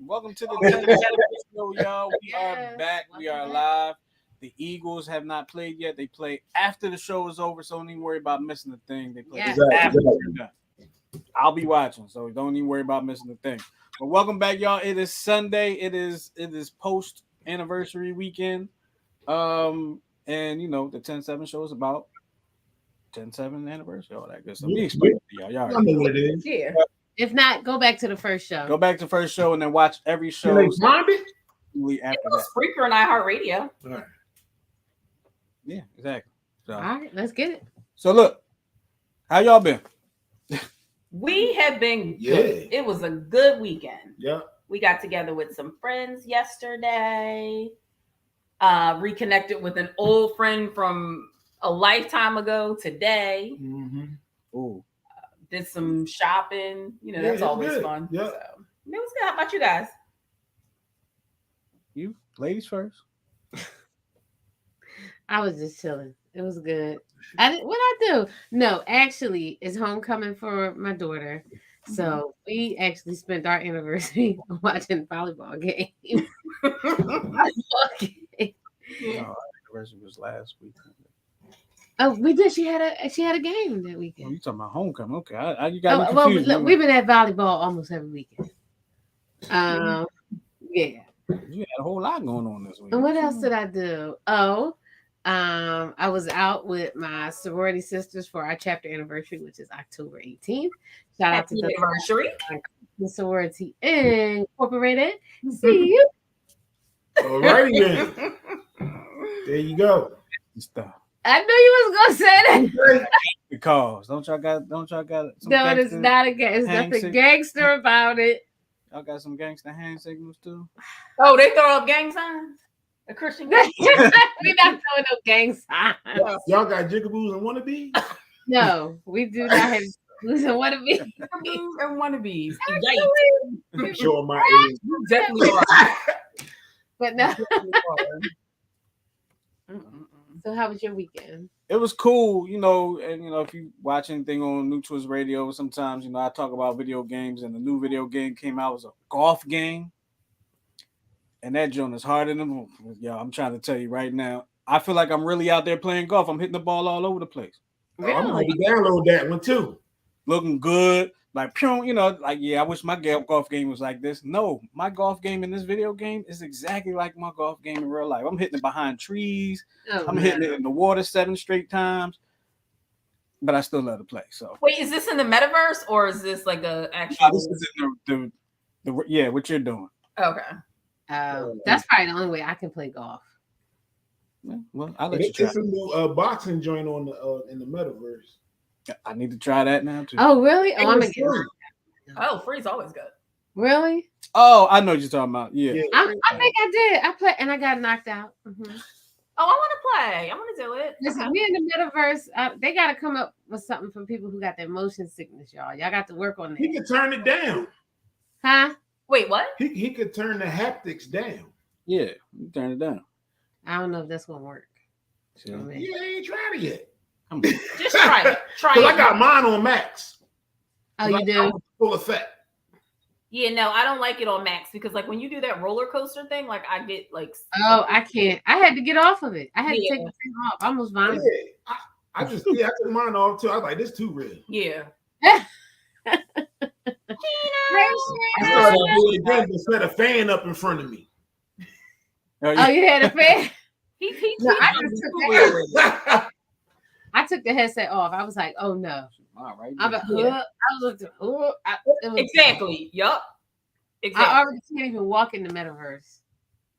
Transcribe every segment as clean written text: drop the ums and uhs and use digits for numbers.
Welcome to the 10 show, y'all. We are back. We are live. The Eagles have not played yet. They play after the show is over, so don't even worry about missing the thing. They play after we're done. I'll be watching, so don't even worry about missing the thing. But welcome back, y'all. It is Sunday. It is post anniversary weekend. And you know the 10-7 show is about 10-7 anniversary, all that good stuff. Let me explain it to y'all. Y'all know what it is. Yeah. If not, go back to the first show. Go back to the first show and then watch every show. After that. Spreaker and iHeartRadio. Right. Yeah, exactly. So, all right, let's get it. So look, how y'all been? We have been good. It was a good weekend. Yeah. We got together with some friends yesterday. Reconnected with an old friend from a lifetime ago today. Mm-hmm. Ooh. Did some shopping. You know, that's always good. fun. Yeah. So, it was good. How about you guys? You ladies first. I was just chilling. It was good. What I do? No, actually, it's homecoming for my daughter. So we actually spent our anniversary watching a volleyball game. Okay. No, our anniversary was last week. Oh, we did. She had a game that weekend. Oh, you talking about homecoming? Okay, you got me well, confused. look, we've been at volleyball almost every weekend. Yeah. You had a whole lot going on this week. And what else did I do? Oh, I was out with my sorority sisters for our chapter anniversary, which is October 18th. Shout out to the anniversary. The Sorority Incorporated. See you. All right, then. There you go. Stop. I knew you was gonna say that. Because don't y'all got some no, it's not a gang. It's nothing gangster about it. Y'all got some gangster hand signals too? Oh, they throw up gang signs? A Christian gang? We're not throwing no gang signs. Y'all got jigaboos and wannabes? No, we do not have jigaboos and wannabes. Jigaboos and wannabes. I'm sure my age. You definitely are. But no. So how was your weekend? It was cool, you know, and you know, if you watch anything on New Twist Radio, sometimes, you know, I talk about video games, and the new video game came out, was a golf game. And that joint is harder than y'all. I'm trying to tell you right now. I feel like I'm really out there playing golf. I'm hitting the ball all over the place. Really? I'm gonna download that one too. Looking good. Like, you know, like, yeah, I wish my golf game was like this. No, my golf game in this video game is exactly like my golf game in real life. I'm hitting it behind trees. I'm hitting it in the water 7 straight times. But I still love to play. So wait, is this in the metaverse or is this like a actual? This is in the what you're doing. Okay. That's probably the only way I can play golf. Yeah, well, I'll let you try. It's a new boxing joint on the in the metaverse. I need to try that now too. Oh, really? Oh, I'm gonna get it. Oh, free's always good. Really? Oh, I know what you're talking about. Yeah. I think I did. I played and I got knocked out. Mm-hmm. Oh, I want to play. I want to do it. Listen, we in the metaverse. They got to come up with something for people who got that motion sickness, y'all. Y'all got to work on that. He can turn it down. Huh? Wait, what? He could turn the haptics down. Yeah, you turn it down. I don't know if that's gonna work. Yeah, I ain't tried it yet. Just try it. Try it. I got mine on max. Oh, you do? Full effect. Yeah, no, I don't like it on max because like when you do that roller coaster thing, like I get like. Oh, I can't. I had to get off of it. I had to take the thing off. I almost vomited. Yeah, I took mine off too. I was like, this too real. Yeah. I started to do it again, but set a fan up in front of me. Oh, you had a fan? I took the headset off. I was like, oh no. All right. Exactly. Yup. Exactly. I already can't even walk in the metaverse.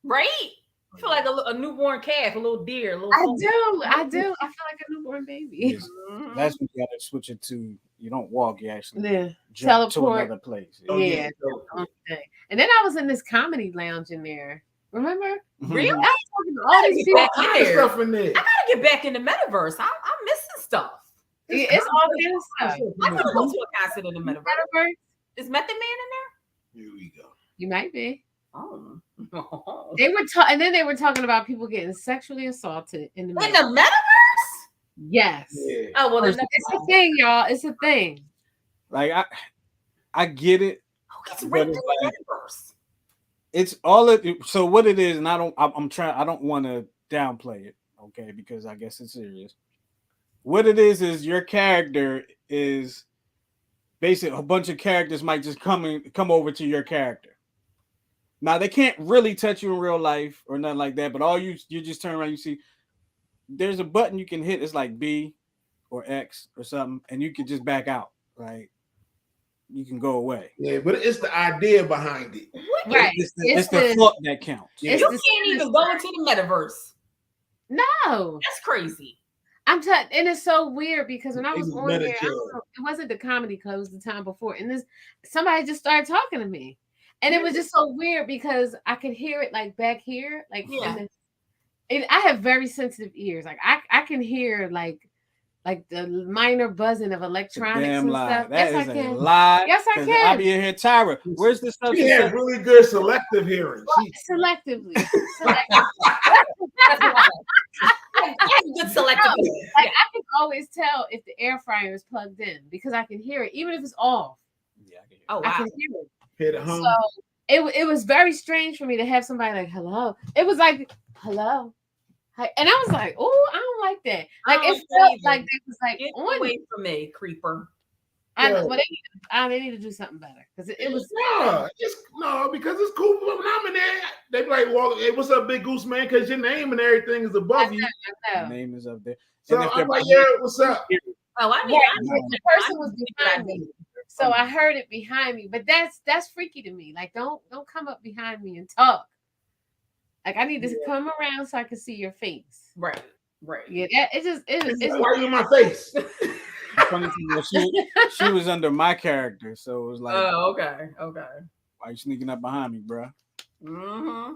Right? I feel like a newborn calf, a little deer, a little. I do. I feel like a newborn baby. Yes. That's when you got to switch it to. You don't walk. You actually teleport to another place. Yeah. And then I was in this comedy lounge in there. Remember? Really? I was talking to all these people. Stuff in there. I gotta get back in the metaverse. I'm missing stuff. It's all good stuff. I gotta go to a concert in the metaverse. Is Method Man in there? Here we go. You might be. Oh. They were and then they were talking about people getting sexually assaulted in the metaverse. Yes. Yeah. Oh well, it's a thing, y'all. It's a thing. Like I get it. It's right in the metaverse. it's all it. So what it is, and I'm trying. I don't want to downplay it, okay? Because I guess it's serious. What it is your character is basically a bunch of characters might just come over to your character. Now they can't really touch you in real life or nothing like that, but all you just turn around, you see there's a button you can hit. It's like B or X or something, and you can just back out. Right? You can go away. Yeah, but it's the idea behind it. Right. It's the thought that counts. You can't even go into the metaverse. No, that's crazy. And it's so weird because when I was on here, it wasn't the comedy club, it was the time before, and somebody just started talking to me, and it was just so weird because I could hear it like back here, like I have very sensitive ears, like I can hear like the minor buzzing of electronics and stuff. That is a lie. Yes, I can. I'll be in here, Tyra. Where's the stuff? She has really good selective hearing. Selectively. Good selective. Like I can always tell if the air fryer is plugged in because I can hear it, even if it's off. Yeah, I can hear it. Oh, wow. I can hear it. Hear the hum. So it was very strange for me to have somebody like hello. It was like hello. And I was like, oh, I don't like that. Like it felt like it was like get on away from me, creeper. I know, but they need to do something better because it was because it's cool when I'm in there. They be like, well, hey, what's up, Big Goose Man? Because your name and everything is above you. Your name is up there. So I'm like, yeah, what's up? Oh, I mean, the person was behind me, so I heard it behind me. But that's freaky to me. Like, don't come up behind me and talk. Like, I need to come around so I can see your face. Right. Yeah, it's why are you in my face? Funny thing, she was under my character, so it was like, oh, okay. Why you sneaking up behind me, bro? Mm-hmm.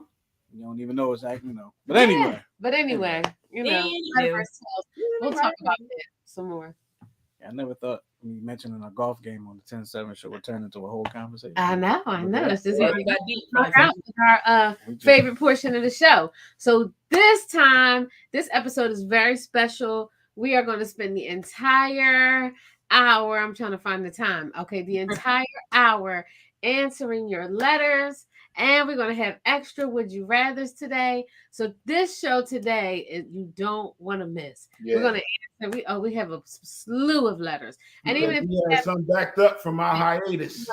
You don't even know exactly, you know. But anyway, you know, we'll talk about that some more. Yeah, I never thought me mentioning a golf game on the 10-7 show would turn into a whole conversation. I know. It's just got our favorite portion of the show. So this episode is very special. We are going to spend the entire hour. I'm trying to find the time. Okay, the entire hour answering your letters. And we're going to have extra Would You Rathers today. So this show today, you don't want to miss. Yeah. We're going to answer. We have a slew of letters. And even if you have some backed up from our hiatus,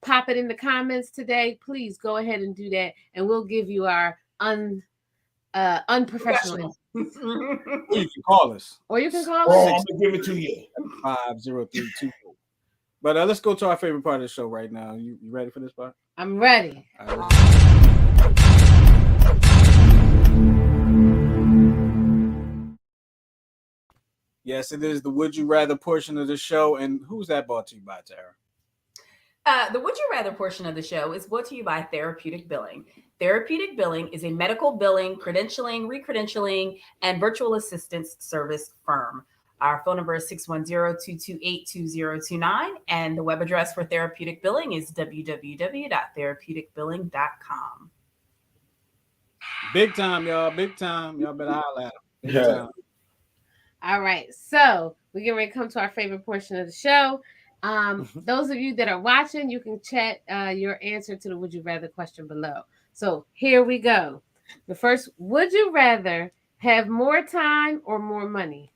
pop it in the comments today. Please go ahead and do that. And we'll give you our unprofessional. You can call us. Or you can call us. I'm going to give it to you. 50324. But let's go to our favorite part of the show right now. You ready for this part? I'm ready. Yes, it is the Would You Rather portion of the show. And who's that brought to you by, Tara? The Would You Rather portion of the show is brought to you by Therapeutic Billing. Therapeutic Billing is a medical billing, credentialing, recredentialing, and virtual assistance service firm. Our phone number is 610-228-2029, and the web address for Therapeutic Billing is www.therapeuticbilling.com. Big time, y'all. Big time. Y'all better holler at them. Big time. All right. So we're getting ready to come to our favorite portion of the show. Those of you that are watching, you can chat your answer to the Would You Rather question below. So here we go. The first, would you rather have more time or more money?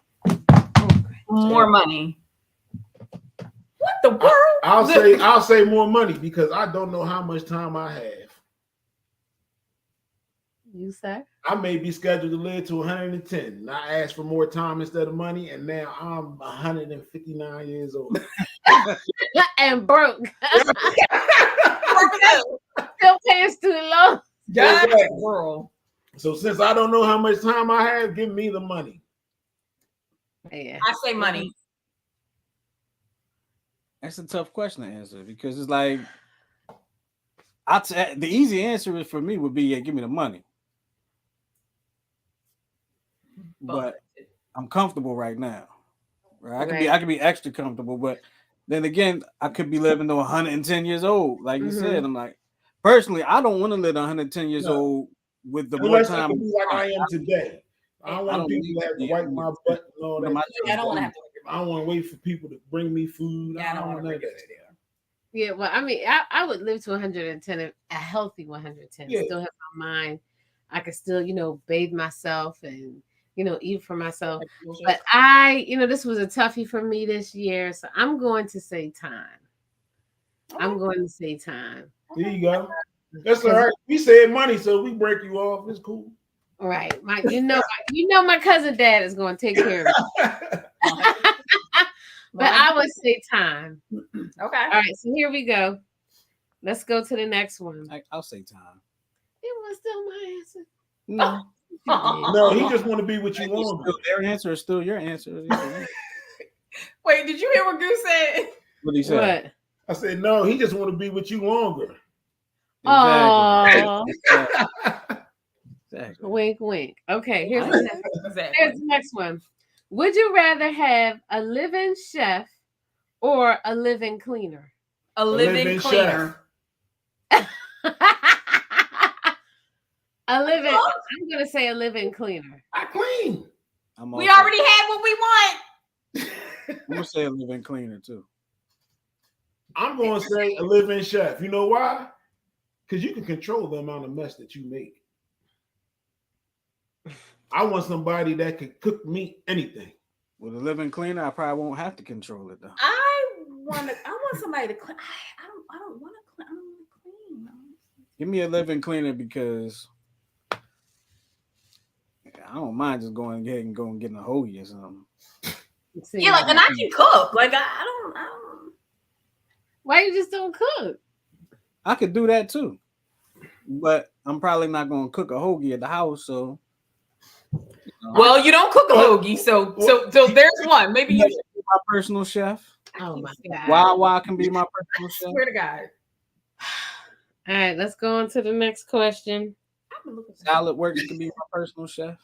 More money. What the world? I'll say more money because I don't know how much time I have. You sir? I may be scheduled to live to 110. And I asked for more time instead of money, and now I'm 159 years old. And broke. Still paying student loans. God, world. So since I don't know how much time I have, give me the money. Yeah. I say money. That's a tough question to answer because it's like the easy answer for me would be give me the money. But I'm comfortable right now. Right? I could be extra comfortable, but then again, I could be living to 110 years old. Like you said, I'm like, personally, I don't want to live 110 years old with the more time. Like I am today. I don't want people to have to wipe my butt and all that. I don't want to have to. I don't want to wait for people to bring me food. Yeah, I don't want to do that. Yeah, well, I mean, I would live to 110, a healthy 110. Yeah. Still have my mind. I could still, bathe myself and, eat for myself. But this was a toughie for me this year. So I'm going to say time. I'm going to say time. There you go. That's all right. We said money, so we break you off. It's cool. Right. My cousin dad is going to take care of it. But I would say time. Okay. All right. So here we go. Let's go to the next one. I'll say time. It was still my answer. No. No, he just want to be what you want. Their answer is still your answer. Wait, did you hear what Goose said? What did he say? What? I said, no, he just want to be with you longer. Oh, Exactly. wink, wink. Okay, here's the Exactly. next one. Would you rather have a live-in chef or a live-in cleaner? A living cleaner. A live-in. I'm gonna say a live-in cleaner. I clean. We already had what we want. I'm gonna say a living cleaner too. I'm going to say a live-in chef. You know why? Because you can control the amount of mess that you make. I want somebody that can cook me anything. With a living cleaner, I probably won't have to control it though. I want somebody to clean. I don't want to clean. Give me a living cleaner because I don't mind just going ahead and getting a hoagie or something. Yeah, like, and I can cook. Like I don't. Why you just don't cook? I could do that too, but I'm probably not going to cook a hoagie at the house. So, Well, you don't cook a hoagie, so there's one. Maybe you should be my personal chef. Oh my god! Why can be my personal chef? Swear to God. All right, let's go on to the next question. Salad Works can be my personal chef.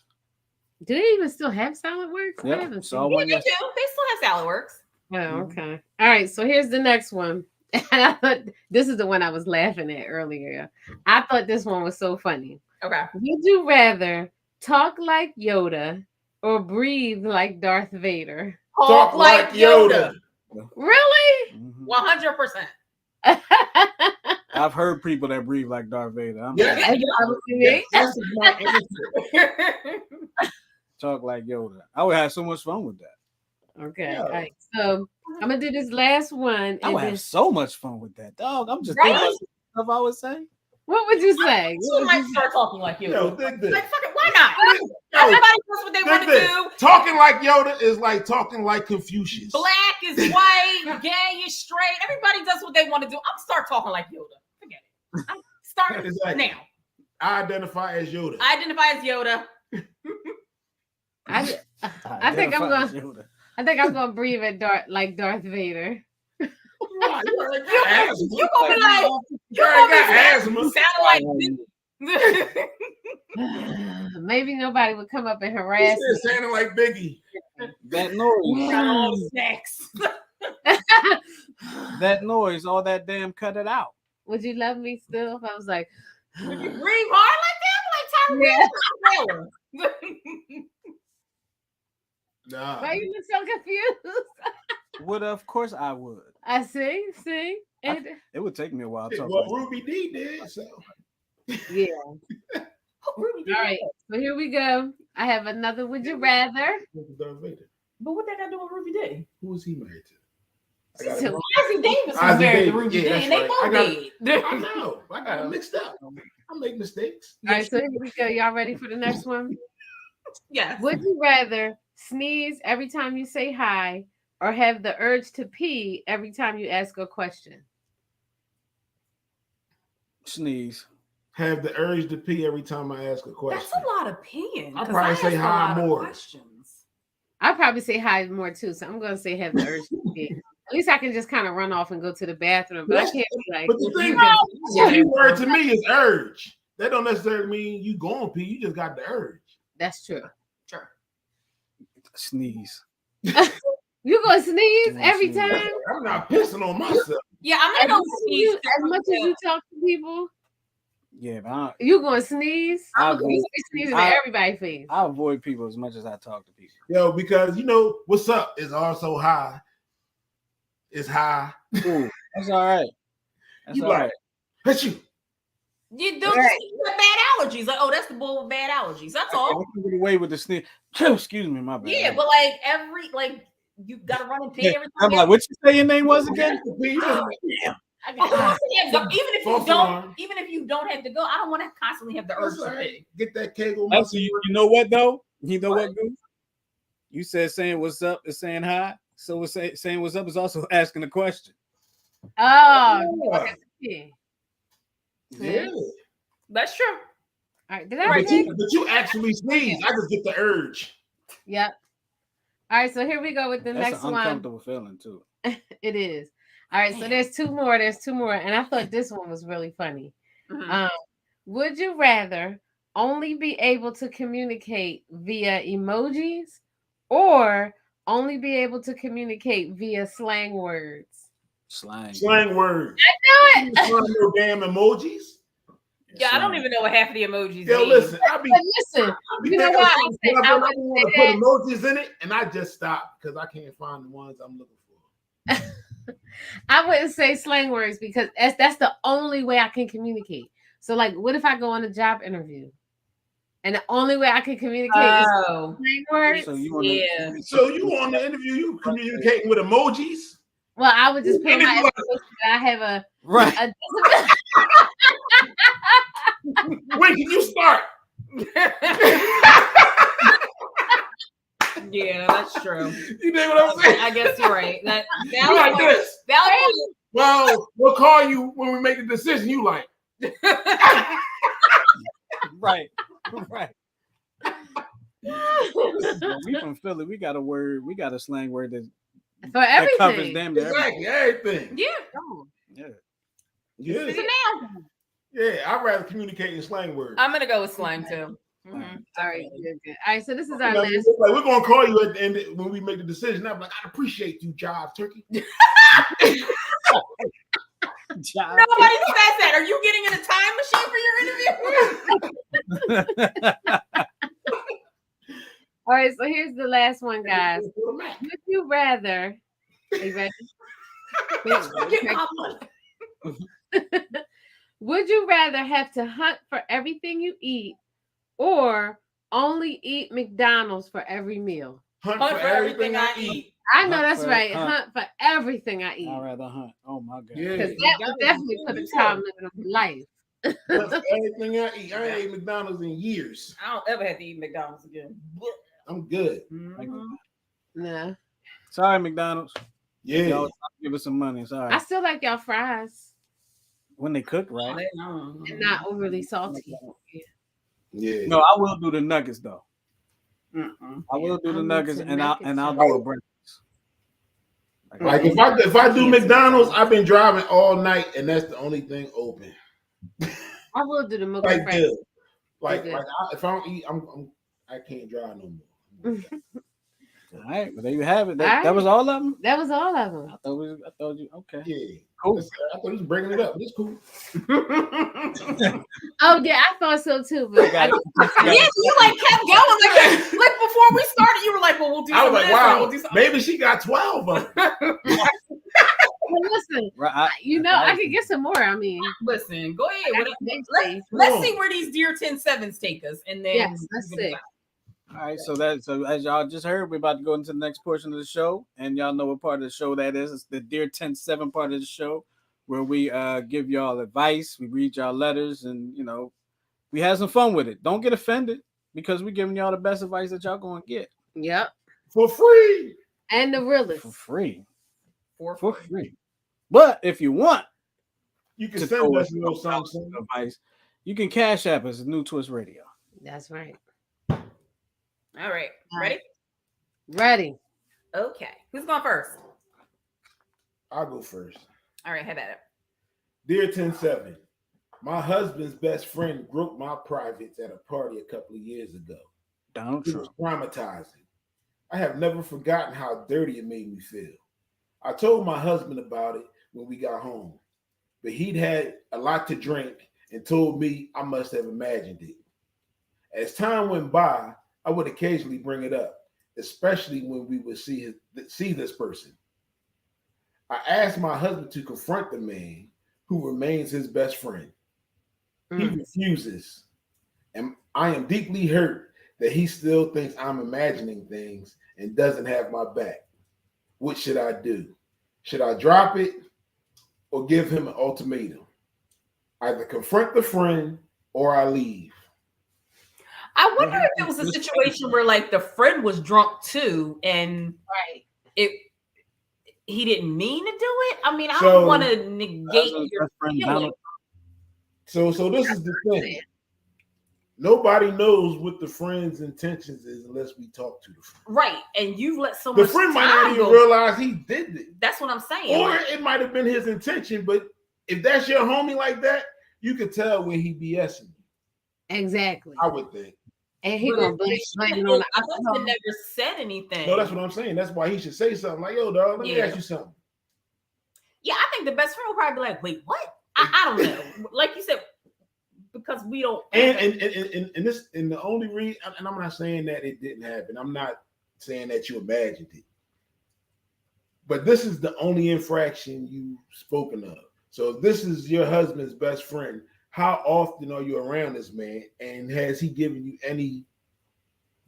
Do they even still have Salad Works? Yep. I haven't So seen Yeah, they do. They still have Salad Works. Oh, okay. All right. So here's the next one. And I thought this is the one I was laughing at earlier. I thought this one was so funny. Okay. Would you rather talk like Yoda or breathe like Darth Vader? Talk like Yoda. Really? 100%. I've heard people that breathe like Darth Vader. That's my answer. Talk like Yoda. I would have so much fun with that. Okay. Yeah. All right. So I'm gonna do this last one. I would have so much fun with that, dog. I'm just Right? thinking about stuff I would say. What would you say? You might start talking like Yoda. Yo, think this. Like, fuck it, why not? Yo, Everybody does what they want to this. do. Talking like Yoda is like talking like Confucius. Black is white, gay is straight. Everybody does what they want to do. I'm start talking like Yoda. Forget it. I'm starting Exactly. now. I identify as Yoda. I identify as Yoda. I think I'm gonna breathe at like Darth Vader. You already got asthma. You gonna be like, You already got asthma. sound like Maybe nobody would come up and He harass said sounding like Biggie. That noise. got all the snacks. That noise, all that damn cut it out. Would you love me still if I was like, Would you breathe hard like that? Like Tyrese? yeah. Nah. Why you look so confused? Would of course I would. I see. And It would take me a while to talk. Well, Like Ruby D did. So. yeah. All right. So here we go. I have another would you rather. Darth Vader. But what that got to do with Ruby D? Who was he married to? So- Ozzy Davis was Ozzy married to Davis. Ruby Yeah, D, that's and they right. both dead. I know. I got it mixed up. I make mistakes. All right, so here we go. Y'all ready for the next one? Yes. Would you rather sneeze every time you say hi or have the urge to pee every time you ask a question? sneeze. Have the urge to pee every time I ask a question. That's a lot of peeing. I'll 'cause probably I say ask a hi lot of more. questions. I'll probably say hi more too, so I'm gonna say have the urge to pee. At least I can just kind of run off and go to the bathroom, but I can't be like. But the thing Yeah. is, key word to me is urge. That don't necessarily mean you going pee. You just got the urge. That's true. Sure. Sneeze. You gonna sneeze I'm gonna every sneeze. time? I'm not pissing on myself. Yeah, I'm As not much gonna as sneeze. you talk to people, Yeah, but you gonna sneeze? I You avoid, be sneezing I- in everybody's face. I avoid people as much as I talk to people. Yo, because you know what's up is also high. It's high. Ooh, that's all right. That's You all like, right. that's you. You don't just have bad allergies. Like, oh, that's the bull with bad allergies. That's all. I can get away with the sneeze. Excuse me, my bad. Yeah, but like you gotta run and pee Yeah, every I'm time. like, what you say your name was again? Even if you don't have to go, I don't want to constantly have the urge to pee. Get that kegel That's, muscle. you know what though? You know what, Goose? You said saying what's up is saying hi. So saying what's up is also asking a question. Oh, Yeah. That's true. all right. Did I But you actually sneeze. I just get the urge. Yep. All right, so here we go with the That's next an one. uncomfortable feeling too. It is. All right, so there's two more. And I thought this one was really funny. Mhm. Would you rather only be able to communicate via emojis or only be able to communicate via slang words? Slang words. I know it. No damn emojis. Yeah, I don't even know what half of the emojis Yo, mean. listen, You know what? I want to put emojis in it, and I just stopped because I can't find the ones I'm looking for. I wouldn't say slang words because that's the only way I can communicate. So, like, what if I go on a job interview and the only way I can communicate is slang words? So you on the interview, you communicating with emojis? Well, I would just put my information that I have a right. When can you start? Yeah, that's true. You know what I'm saying? I guess you're right. That like this. Valid. Well, we'll call you when we make the decision. You like. Right. We from Philly. We got a word. We got a slang word that for everything. That covers damn near everything. Yeah. Yeah, I'd rather communicate in slang words. I'm gonna go with slang too. Mm-hmm. All right, good. All right, so this is our last. Like, we're gonna call you at the end when we make the decision. I'm like, I appreciate you, Jive Turkey. Nobody says that. Are you getting in a time machine for your interview? All right, so here's the last one, guys. Would you rather? Are you ready? Would you rather have to hunt for everything you eat or only eat McDonald's for every meal? Hunt for everything I eat. I know that's right. Hunt for everything I eat. I'd rather hunt. Oh my god. Because that would definitely put a time limit on life. Hunt for everything I eat. I ain't ate McDonald's in years. I don't ever have to eat McDonald's again. I'm good. No. Sorry, McDonald's. Yeah. Y'all give us some money. Sorry. I still like y'all fries. When they cook right. And not overly salty. Yeah. No, I will do the nuggets though. I will do the nuggets and I'll do a breakfast. Like if I do McDonald's, I've been driving all night and that's the only thing open. I will do the milk like fries. If I don't eat, I can't drive no more. All right, but there you have it. That was all of them. That was all of them. I thought you okay. Yeah, cool. I thought he was bringing it up. It's cool. Oh yeah, I thought so too. But yeah, you like kept going like before we started. You were like, "Well, we'll do." I was like, "Wow, we'll maybe she got 12 of them." Well, listen, I could get some more. I mean, listen, go ahead. Let's see where these Dear 10-7s take us, and then let's see. All right, so as y'all just heard, we're about to go into the next portion of the show, and y'all know what part of the show that is. It's the Dear 10-7 part of the show, where we give y'all advice, we read y'all letters, and we have some fun with it. Don't get offended because we're giving y'all the best advice that y'all gonna get. Yep, for free and the realest for free, for free. But if you want, you can send us no something advice. You can cash app us New Twist Radio. That's right. All right. Ready? Ready. Okay. Who's going first? I'll go first. All right, have at it. Dear 10-7, my husband's best friend groped my privates at a party a couple of years ago. Donald It Trump. was traumatizing. I have never forgotten how dirty it made me feel. I told my husband about it when we got home, but he'd had a lot to drink and told me I must have imagined it. As time went by, I would occasionally bring it up, especially when we would see this person. I asked my husband to confront the man, who remains his best friend. He refuses. And I am deeply hurt that he still thinks I'm imagining things and doesn't have my back. What should I do? Should I drop it or give him an ultimatum? Either confront the friend or I leave. I wonder if it was a situation where like the friend was drunk too, and he didn't mean to do it. I mean, I don't want to negate your feeling. So this is the thing. Nobody knows what the friend's intentions is unless we talk to the friend. Right. And you've let so the much friend might time not even go. realize he did it. That's what I'm saying. Or it might have been his intention, but if that's your homie like that, you could tell when he BSing you. Exactly. I would think. And he gonna blame it on the husband never said anything. No, that's what I'm saying. That's why he should say something like, yo, dog, let me ask you something. Yeah, I think the best friend will probably be like, wait, what? I don't know. Like you said, because we don't. And the only reason, and I'm not saying that it didn't happen. I'm not saying that you imagined it. But this is the only infraction you've spoken of. So if this is your husband's best friend, how often are you around this man? And has he given you any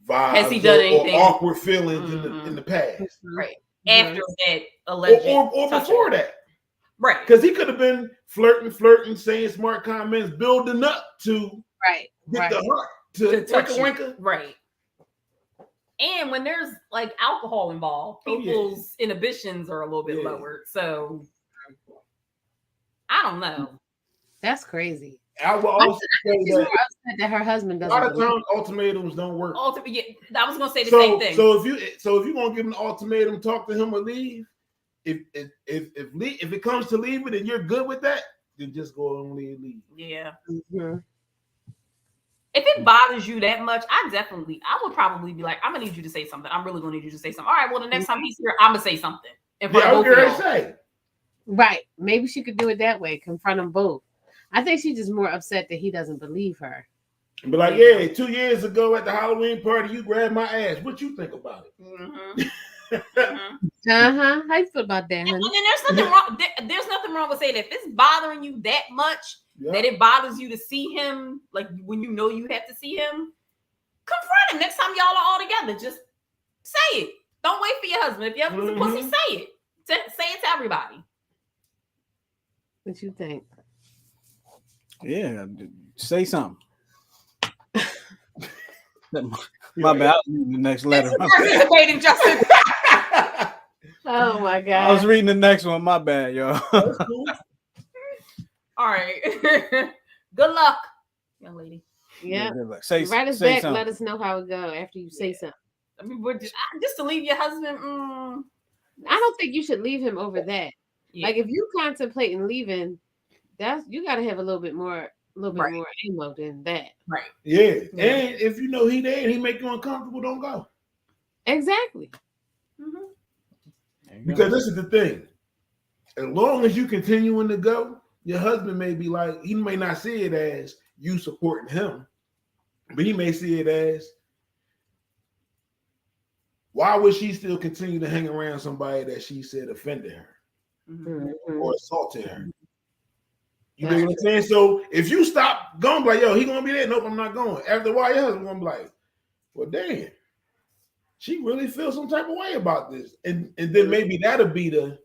vibes has he done anything? Or awkward feelings in the past? Right. After that alleged or before that. Right. Because he could have been flirting, saying smart comments, building up to get the heart to touch winker. Right. And when there's like alcohol involved, people's inhibitions are a little bit lowered. So I don't know. That's crazy. I will also say that her husband doesn't. A lot of times ultimatums don't work. I was gonna say the same thing. So if you're gonna give him an ultimatum, talk to him or leave. If it comes to leaving and you're good with that, then just go on and leave. Yeah. Mm-hmm. If it bothers you that much, I would probably be like, I'm gonna need you to say something. I'm really gonna need you to say something. All right, well, the next time he's here, I'm gonna say something. Right. Maybe she could do it that way, confront them both. I think she's just more upset that he doesn't believe her. But like, 2 years ago at the Halloween party, you grabbed my ass. What you think about it? Mm-hmm. How you feel about that, honey? And then there's nothing wrong. There's nothing wrong with saying if it's bothering you that much that it bothers you to see him, like when you know you have to see him, confront him next time y'all are all together. Just say it. Don't wait for your husband. If your husband's a pussy, say it. Say it to everybody. What you think? Yeah, say something. My bad. I was reading the next letter. Waiting, Justin. Oh my God. I was reading the next one. My bad, y'all. All right. Good luck, young lady. Yeah. Say, write us say back. something. Let us know how it go after you say something. I mean, just to leave your husband. I don't think you should leave him over that. Yeah. Like if you contemplating leaving, you got to have a little bit more ammo than that. Right. Yeah. And if you know he there and he make you uncomfortable, don't go. Exactly. Mm-hmm. Because this is the thing. As long as you continuing to go, your husband may be like, he may not see it as you supporting him, but he may see it as, why would she still continue to hang around somebody that she said offended her or assaulted her? You know what I'm saying? So if you stop going, like, yo, he gonna be there. Nope, I'm not going. After a while, your husband gonna be like, well, damn, she really feels some type of way about this, and then maybe that'll be the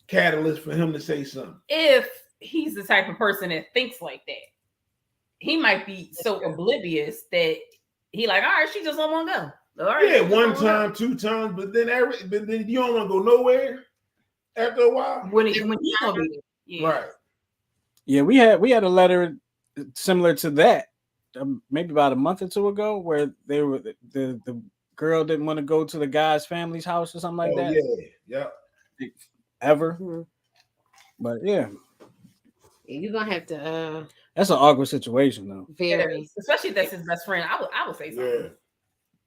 catalyst for him to say something. If he's the type of person that thinks like that, he might be so oblivious that he like, all right, she just don't want to go. All right, yeah, one time, 2 times, but then you don't want to go nowhere after a while. When he gonna be there. Yeah. Right. Yeah, we had a letter similar to that, maybe about a month or two ago, where they were the girl didn't want to go to the guy's family's house or something like that. Yeah. Ever. But yeah. You're gonna have to that's an awkward situation though. Very. Especially if that's his best friend. I would say something. Yeah.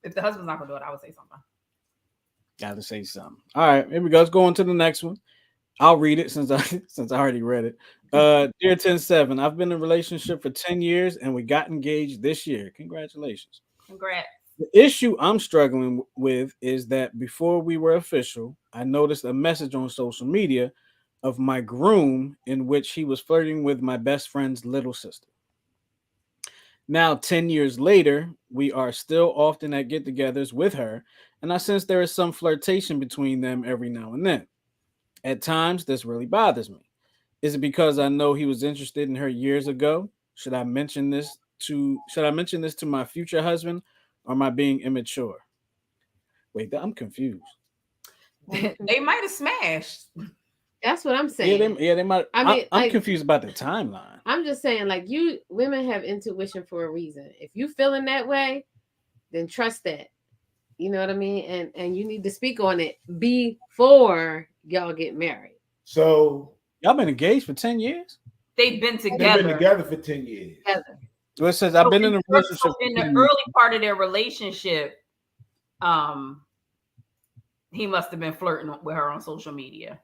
If the husband's not gonna do it, I would say something. Gotta say something. All right, here we go. Let's go on to the next one. I'll read it since I already read it. Dear 10-7, I've been in a relationship for 10 years and we got engaged this year. Congratulations. Congrats. The issue I'm struggling with is that before we were official, I noticed a message on social media of my groom in which he was flirting with my best friend's little sister. Now, 10 years later, we are still often at get togethers with her, and I sense there is some flirtation between them every now and then. At times, this really bothers me. Is it because I know he was interested in her years ago? Should I mention this to my future husband, or am I being immature? Wait, I'm confused. They might have smashed. That's what I'm saying. They might. I'm like, confused about the timeline. I'm just saying, like, women have intuition for a reason. If you feeling that way, then trust that. You know what I mean? And you need to speak on it before y'all get married. So y'all been engaged for 10 years? They've been together. They've been together for 10 years. Together. Well, it says I've been in a relationship. In the early part of their relationship, he must have been flirting with her on social media.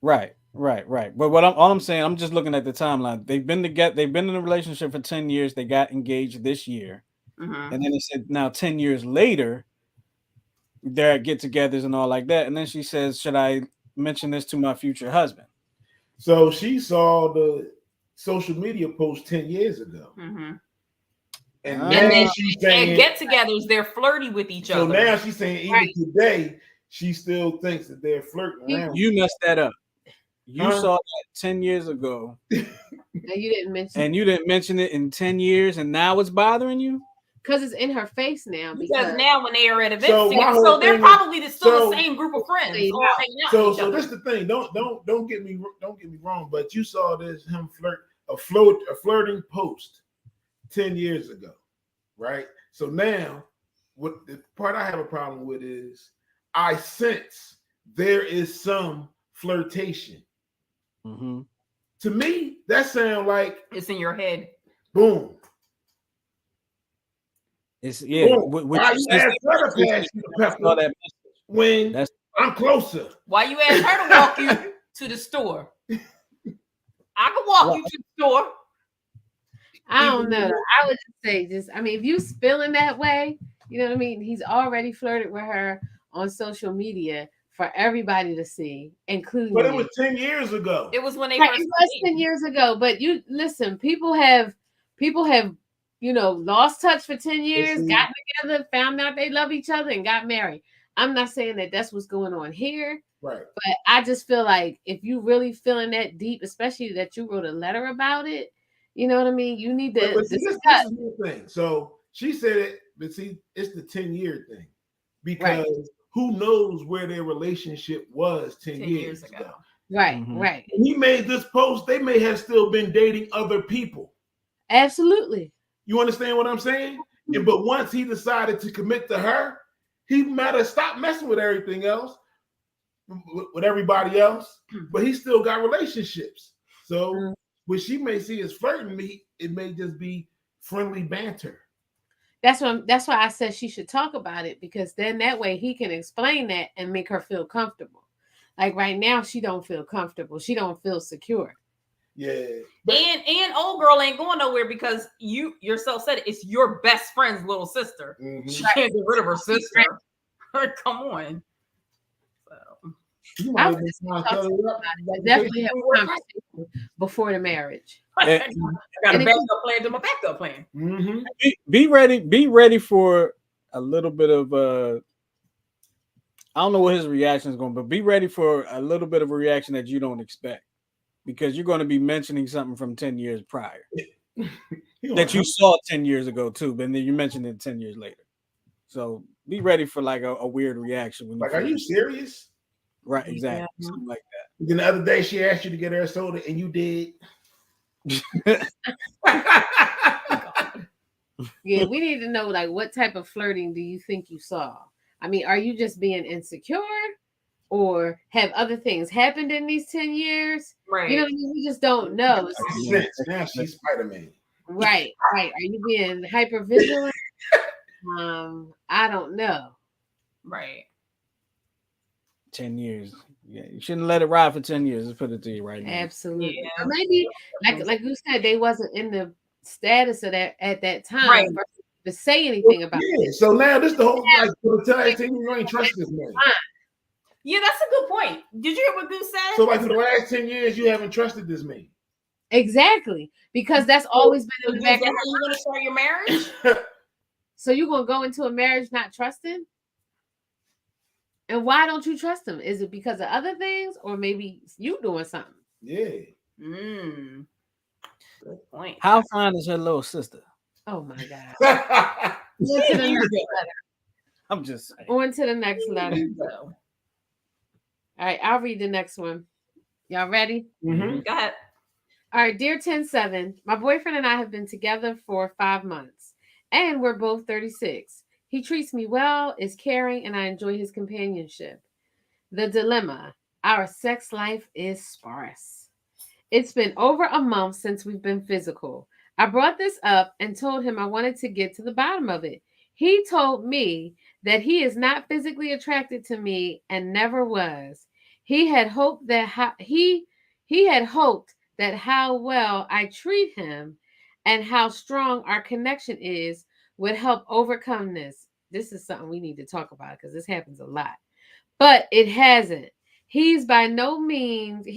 Right. But all I'm saying, I'm just looking at the timeline. They've been together. They've been in a relationship for 10 years. They got engaged this year, and then it said now 10 years later, they're at get-togethers and all like that. And then she says, "Should I mention this to my future husband?" So she saw the social media post 10 years ago. And now she's saying, at get-togethers, they're flirty with each other. So now she's saying, even today, she still thinks that they're flirting around. You messed that up. You saw that 10 years ago. And you didn't mention and you didn't mention it in 10 years, and now it's bothering you? Because it's in her face now. Because now when they are at events together, so they're probably still the same group of friends. So this is the thing. Don't get me wrong, but you saw him a flirting post 10 years ago, right? So now what the part I have a problem with is I sense there is some flirtation. To me, that sounds like it's in your head. Boom. It's when I'm closer. Why you ask her to walk you to the store? I can walk you to the store. I don't know. I would just say, if you feeling that way, you know what I mean? He's already flirted with her on social media for everybody to see, including. But it was 10 years ago. It was when they first. It was 10 years ago. But you listen, people have, lost touch for 10 years, got together, found out they love each other, and got married. I'm not saying that that's what's going on here. Right. But I just feel like if you really feeling that deep, especially that you wrote a letter about it, you know what I mean? You need to this is the thing. So she said it, but see, it's the 10-year thing. Because who knows where their relationship was 10 years ago. Right, right. When he made this post, they may have still been dating other people. Absolutely. You understand what I'm saying? Yeah, but once he decided to commit to her, he might have stopped messing with everything else, with everybody else, but he still got relationships. So what she may see as flirting, it may just be friendly banter. That's why I said she should talk about it, because then that way he can explain that and make her feel comfortable. Like right now, she don't feel comfortable. She don't feel secure. Yeah. And old girl ain't going nowhere because you yourself said it's your best friend's little sister. She can't get rid of her sister. Come on. So I would definitely have a conversation before the marriage. I got a backup plan to my backup plan. Be ready for a little bit of I don't know what his reaction is going to be, but be ready for a little bit of a reaction that you don't expect, because you're going to be mentioning something from 10 years prior that you saw 10 years ago too, but then you mentioned it 10 years later. So be ready for like a weird reaction. When are you serious? Right, exactly. Yeah. Something like that. Then the other day she asked you to get her a soda and you did. Yeah, we need to know, like, what type of flirting do you think you saw? I mean, are you just being insecure, or have other things happened in these 10 years? Right. You know what I mean? We just don't know. Now she's Spider-Man. Right. Are you being hyper vigilant? I don't know. Right. 10 years. Yeah, you shouldn't let it ride for 10 years. Let's put it to you right now. Absolutely. Yeah. Maybe, like you said, they wasn't in the status of that at that time, right, to say anything about it. So now this the whole like for the time you ain't trust this man. Yeah, that's a good point. Did you hear what Goose said? So, like for the last 10 years, you haven't trusted this man. Exactly, because that's always been in the back. Is that how you're gonna start your marriage? So you're gonna go into a marriage not trusting? And why don't you trust him? Is it because of other things, or maybe you doing something? Yeah. Good point. How fine is her little sister? Oh my God. On to the next letter. I'm just saying. On to the next letter. All right, I'll read the next one. Y'all ready? Mhm. Go ahead. All right, dear 10-7, my boyfriend and I have been together for 5 months, and we're both 36. He treats me well, is caring, and I enjoy his companionship. The dilemma: our sex life is sparse. It's been over a month since we've been physical. I brought this up and told him I wanted to get to the bottom of it. He told me that he is not physically attracted to me and never was. He had hoped that how well I treat him and how strong our connection is would help overcome this. This is something we need to talk about because this happens a lot. But it hasn't. He by no means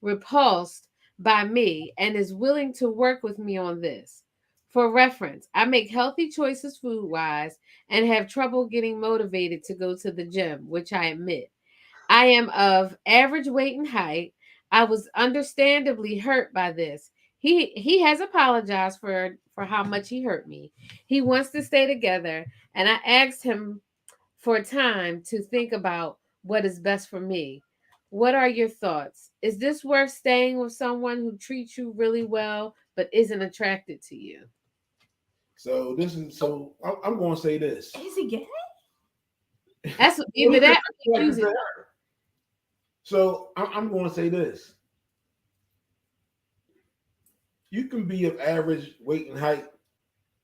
repulsed by me and is willing to work with me on this. For reference, I make healthy choices food-wise and have trouble getting motivated to go to the gym, which I admit. I am of average weight and height. I was understandably hurt by this. He has apologized for how much he hurt me. He wants to stay together, and I asked him for time to think about what is best for me. What are your thoughts? Is this worth staying with someone who treats you really well but isn't attracted to you? So I'm going to say this. Is he gay? That's either that or confusing. So I'm going to say this. You can be of average weight and height,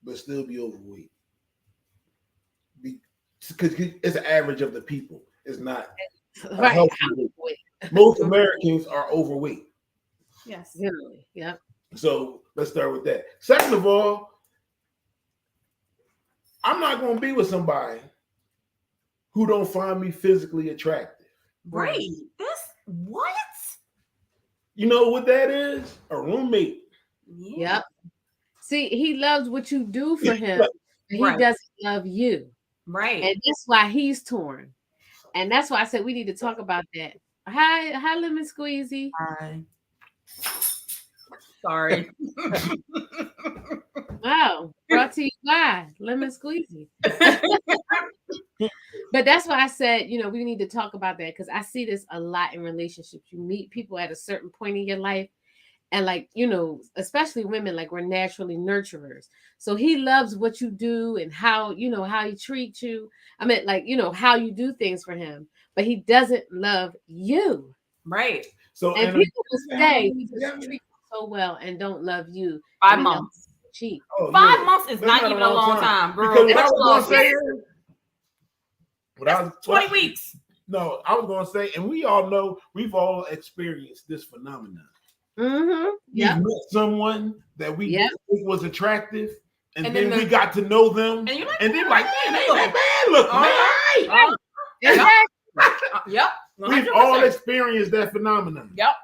but still be overweight. Because it's an average of the people. It's not Right. healthy weight. Most Americans are overweight. Yes. Generally, yeah. So let's start with that. Second of all, I'm not going to be with somebody who don't find me physically attractive. Right. That's what? You know what that is? A roommate. Yeah. Yep. See, he loves what you do for him. He Right. doesn't love you. Right. And that's why he's torn. And that's why I said we need to talk about that. Hi, Lemon Squeezy. Hi. Sorry. Wow. Brought to you by Lemon Squeezy. But that's why I said, we need to talk about that because I see this a lot in relationships. You meet people at a certain point in your life. And especially women, we're naturally nurturers. So he loves what you do and how he treats you. I mean, how you do things for him, but he doesn't love you. Right. So and people will say he just treats you so well and don't love you. 5 months. Cheap. 5 months is That's not even a long time, girl. Because what I was going to say, 20 weeks. No, I was going to say, and we all know, we've all experienced this phenomenon. Mm-hmm. Yeah. We met someone that we didn't think was attractive, and then we got to know them, and they're like, man, they ain't that bad looking. Yep. 100%. We've all experienced that phenomenon. Yep.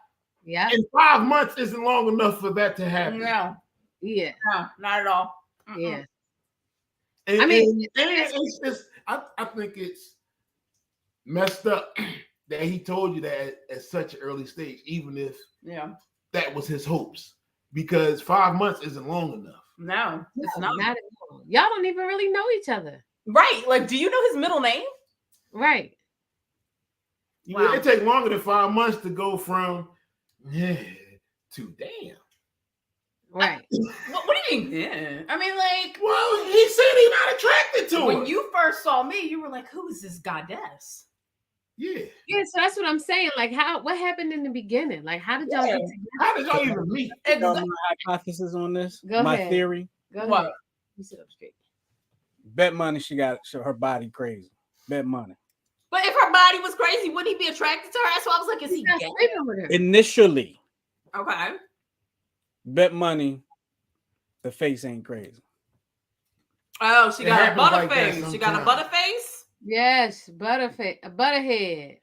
Yeah. And 5 months isn't long enough for that to happen. No. Yeah. No, not at all. Yeah. And, I mean, it's just, I think it's messed up that he told you that at such an early stage, even if that was his hopes, because 5 months isn't long enough. No, it's not. Not at all. Y'all don't even really know each other. Right. Do you know his middle name? Right. Wow. It takes longer than 5 months to go from to damn. Right. What do you mean? Yeah. I mean, well, he said he's not attracted to her. When you first saw me, you were like, who is this goddess? Yeah. Yeah, so that's what I'm saying. What happened in the beginning? How did y'all get together? How did y'all even meet? My hypothesis on this, Go my ahead. theory. Go ahead. You sit up straight. Bet money she got her body crazy. Bet money. But if her body was crazy, would he be attracted to her? That's why I was like, is he gay? With her. Initially. Okay. Bet money, the face ain't crazy. Oh, she got a butter like face. She got a butter face? Yes, Butterhead. And Butterhead.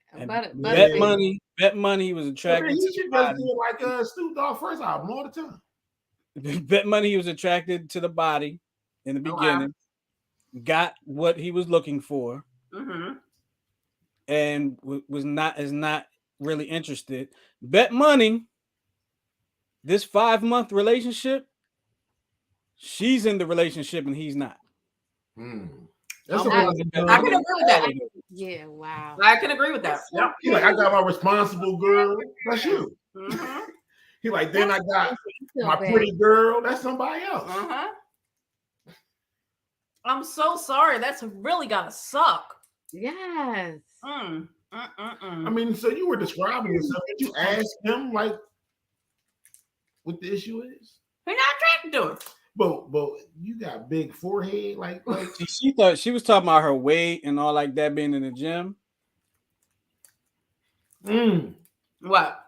Bet Money was attracted He to should the just body. do it like Snoop Dogg first album all the time. Bet Money, he was attracted to the body in the beginning, got what he was looking for, and is not really interested. Bet Money, this 5-month relationship, she's in the relationship and he's not. That's I can agree with that. Yeah, wow. I can agree with that. Yep. He like, I got my responsible girl. That's you. He like, then I got my pretty girl. That's somebody else. I'm so sorry. That's really gotta suck. Yes. I mean, so you were describing yourself. Did you ask him like what the issue is? You're not attracted to it. But you got big forehead, like she thought she was talking about her weight and all like that being in the gym. What?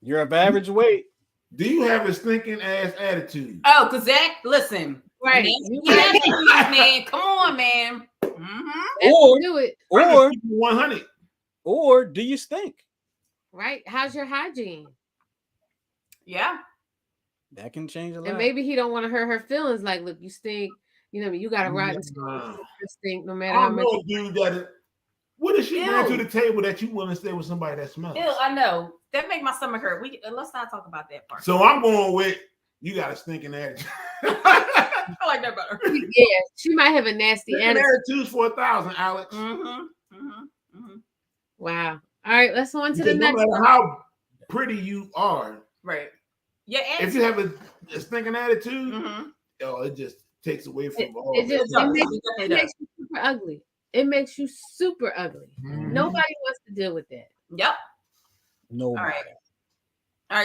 You're of average weight. Do you have a stinking ass attitude? Oh, cause Zach, listen, right? Man, come on, man. Or do it. Or 100. Or do you stink? Right? How's your hygiene? Yeah. That can change a lot. And maybe he don't want to hurt her feelings. Like, look, you stink. You know, you got a rotten stink no matter how much. Dude, what is she bring to the table that you want to stay with somebody that smells? Ew, I know. That make my stomach hurt. Let's not talk about that part. So I'm going with you got a stinking attitude. I like that better. Yeah, she might have a nasty attitude. Attitudes for 1,000, Alex. Wow. All right, let's go on to the no next matter one. how pretty you are, right? Yeah. If you have a stinking attitude, it just takes away from all. It makes you super ugly. It makes you super ugly. Nobody wants to deal with that. Yep. No. All right,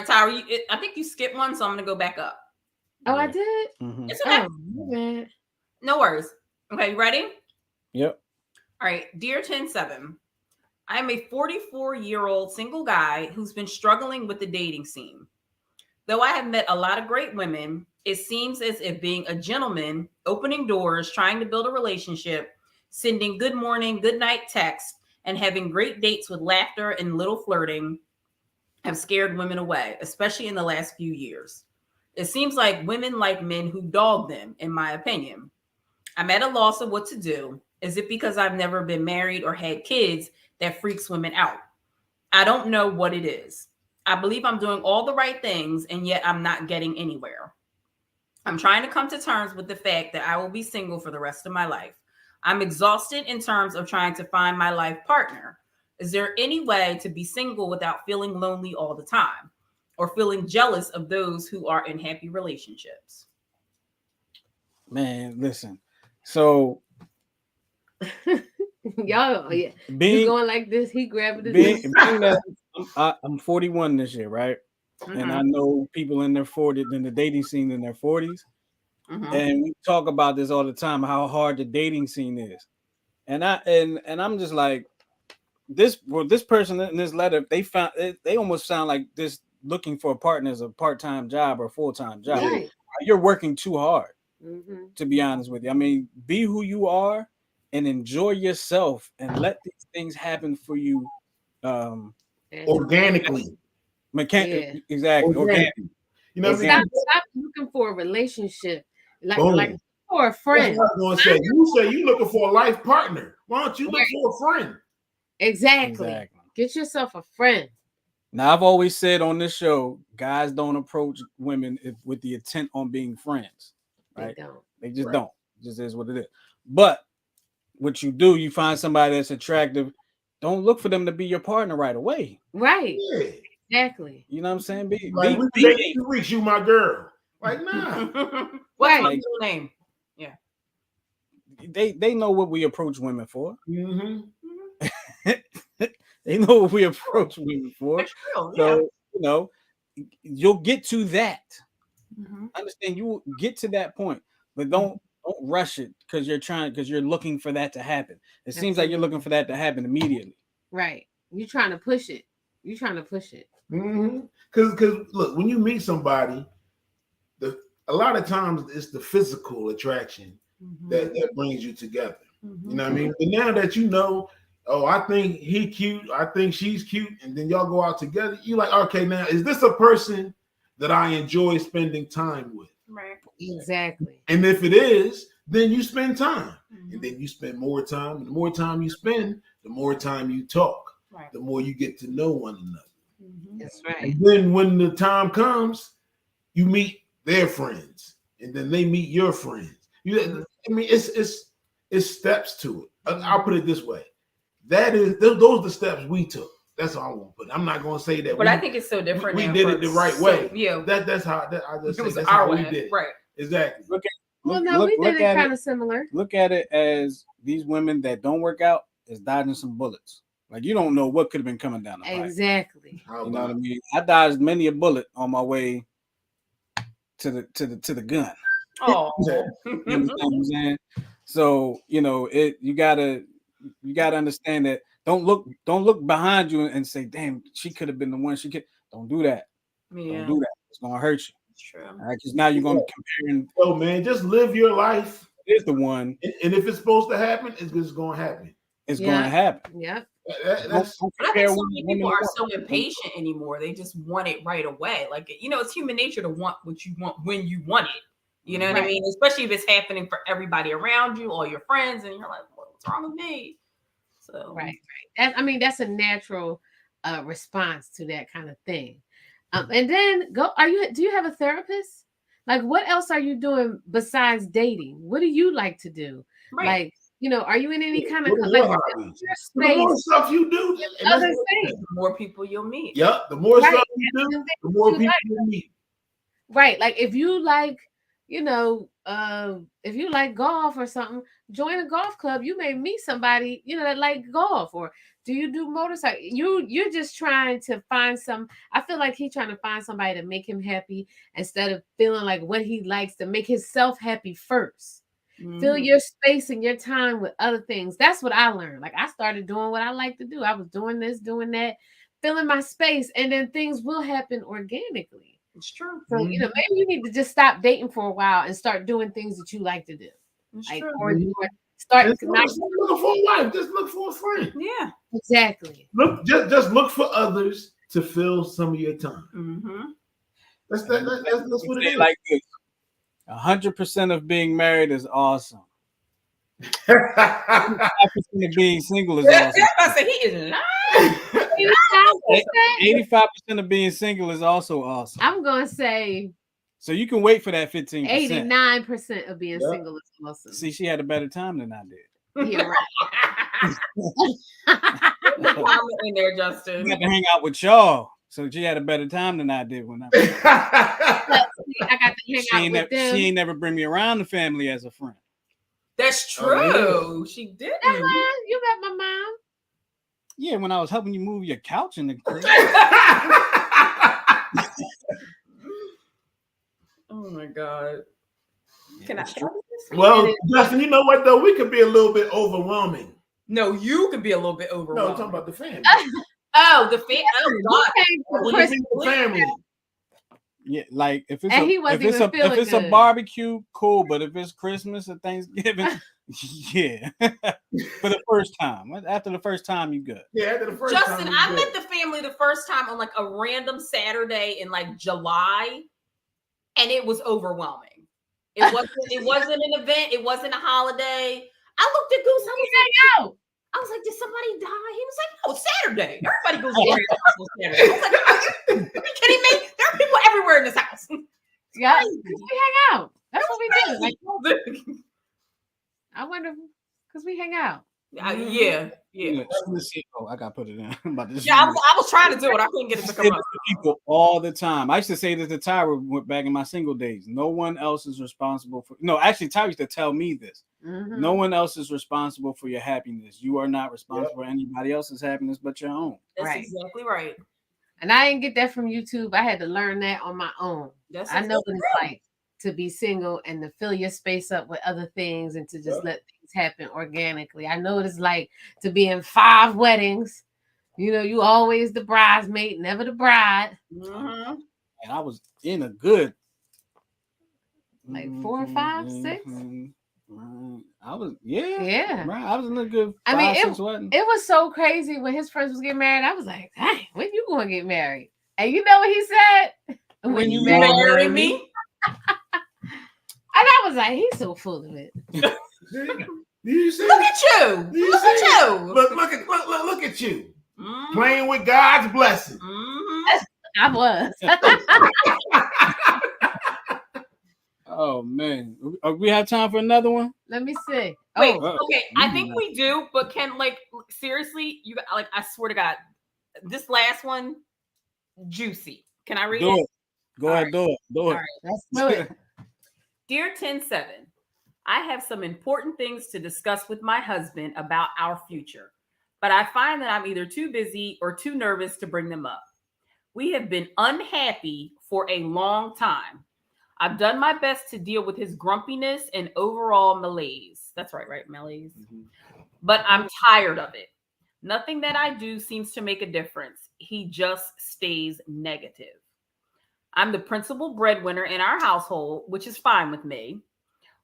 Tyra. I think you skipped one, so I'm gonna go back up. Oh, I did. It's okay. Oh, no worries. Okay, you ready? Yep. All right, dear 10-7. I am a 44-year-old single guy who's been struggling with the dating scene. Though I have met a lot of great women, it seems as if being a gentleman, opening doors, trying to build a relationship, sending good morning, good night texts, and having great dates with laughter and little flirting have scared women away, especially in the last few years. It seems like women like men who dog them, in my opinion. I'm at a loss of what to do. Is it because I've never been married or had kids that freaks women out? I don't know what it is. I believe I'm doing all the right things, and yet I'm not getting anywhere. I'm trying to come to terms with the fact that I will be single for the rest of my life. I'm exhausted in terms of trying to find my life partner. Is there any way to be single without feeling lonely all the time or feeling jealous of those who are in happy relationships? Man, listen. So y'all, you going like this? He grabbing being I'm 41 this year, right? And I know people in their 40s, in the dating scene in their 40s. And we talk about this all the time, how hard the dating scene is. And I'm just like, this person in this letter, they almost sound like this looking for a partner as a part-time job or full-time job. Right. You're working too hard, to be honest with you. I mean, be who you are and enjoy yourself and let these things happen for you organically. Exactly. Organically. You know, stop looking for a relationship like for a friend. You say you looking for a life partner. Why don't you look for a friend? Exactly. Get yourself a friend. Now, I've always said on this show, guys don't approach women with the intent on being friends. Right? They just don't. It just is what it is. But what you do, you find somebody that's attractive. Don't look for them to be your partner right away. Right. Yeah. Exactly. You know what I'm saying? Be reach you, my girl. Like, nah. What's my middle name? Yeah. They know what we approach women for. They know what we approach women for. True, so, you know, you'll get to that. Understand, you will get to that point, but don't rush it because you're looking for that to happen. It seems like you're looking for that to happen immediately. Right. You're trying to push it. Because look, when you meet somebody, a lot of times it's the physical attraction that brings you together. You know what I mean? But now that you know, oh, I think he cute, I think she's cute, and then y'all go out together, you like, okay, now is this a person that I enjoy spending time with? Right. Exactly. And if it is, then you spend time. And then you spend more time. And the more time you spend, the more time you talk. Right. The more you get to know one another. That's right. And then when the time comes, you meet their friends, and then they meet your friends. I mean, it's steps to it. I'll put it this way: those are the steps we took. That's all I want to put. I'm not going to say that. But I think it's so different. We now did it the right way. Yeah, that's how. I just say that's our how way. we did it. Right. Exactly. We did it kind of similar. Look at it as these women that don't work out is dodging some bullets. Like you don't know what could have been coming down the pipe. Exactly. You know what I mean? I dodged many a bullet on my way to the gun. Oh, You understand what I'm saying? So you gotta understand that. Don't look behind you and say, "Damn, she could have been the one." Don't do that. Yeah. Don't do that. It's gonna hurt you. True. All right, because now you're gonna be comparing. Oh man, just live your life. Is the one, and if it's supposed to happen, it's just gonna happen. It's gonna happen. Yeah. But I think so many people are so impatient anymore. They just want it right away. Like, it's human nature to want what you want when you want it. You know what I mean? Especially if it's happening for everybody around you, all your friends, and you're like, what's wrong with me? So right. That's a natural response to that kind of thing. And then do you have a therapist? Like, what else are you doing besides dating? What do you like to do? Right. Like, are you in any kind of the more stuff you do, the more people you'll meet. Yep. The more stuff you do, the more people you'll meet. Right. Like if you like, if you like golf or something, join a golf club. You may meet somebody, that like golf. Or do you do motorcycle? You're just trying to find I feel like he's trying to find somebody to make him happy instead of feeling like what he likes, to make himself happy first. Fill your space and your time with other things. That's what I learned. Like I started doing what I like to do. I was doing this, doing that, filling my space, and then things will happen organically. It's true. So maybe you need to just stop dating for a while and start doing things that you like to do. It's like, true. or start look for a wife. Just look for a friend. Yeah, exactly. Just look for others to fill some of your time. That's what it is. Like this. 100% of being married is awesome. 5% of being single is awesome. I said he is not. 85% of being single is also awesome. I'm gonna say. So you can wait for that 15%. 89% of being single is awesome. See, she had a better time than I did. Yeah, right. Comment in there, Justin. I got to hang out with y'all. So she had a better time than I did when I got to hang out with them. She ain't never bring me around the family as a friend. That's true. She did. You met my mom. Yeah, when I was helping you move your couch in the crib. Oh my God. Can I? Well, Justin, you know what though? We could be a little bit overwhelming. No, you could be a little bit overwhelming. No, I'm talking about the family. Oh, the family. Oh God. What do you mean the family? Yeah, like if it's a barbecue, cool. But if it's Christmas or Thanksgiving, yeah, for the first time. After the first time, you good. Yeah, after the first Justin, time. I met the family the first time on like a random Saturday in like July, and it was overwhelming. It wasn't an event. It wasn't a holiday. I looked at Goose. I was like, did somebody die? He was like, no, Saturday. Everybody goes to Saturday. I was like, are you kidding me? There are people everywhere in this house. Yeah, we hang out. That's what we do. Like, I wonder, because we hang out. Yeah. Oh, I gotta put it in. I was trying to do it. I couldn't get it to come up. People all the time. I used to say this to Tyra back in my single days. No one else is responsible for. No, actually, Tyra used to tell me this. Mm-hmm. No one else is responsible for your happiness. You are not responsible for anybody else's happiness but your own. That's exactly right. And I didn't get that from YouTube. I had to learn that on my own. I know what it's like to be single and to fill your space up with other things and to just let things happen organically. I know what it's like to be in 5 weddings. You always the bridesmaid, never the bride. Mm-hmm. And I was in a good 4 or 5, 6. I was, yeah. Yeah. Right. I was in a good 5, I mean, 6 weddings. it was so crazy when his friends was getting married. I was like, dang, when you going to get married? And you know what he said? When you marry me. And I was like, he's so full of it. You see? Look at you. Look at you. Look at you. Playing with God's blessing. I was. Oh man, we have time for another one. Let me see. Wait, okay, I think we do, but can seriously, you I swear to God, this last one, juicy. Can I read it? it? Go ahead, do it. Do it. All right, let's do it. Dear 10-7, I have some important things to discuss with my husband about our future, but I find that I'm either too busy or too nervous to bring them up. We have been unhappy for a long time. I've done my best to deal with his grumpiness and overall malaise. That's right, malaise. But I'm tired of it. Nothing that I do seems to make a difference. He just stays negative. I'm the principal breadwinner in our household, which is fine with me.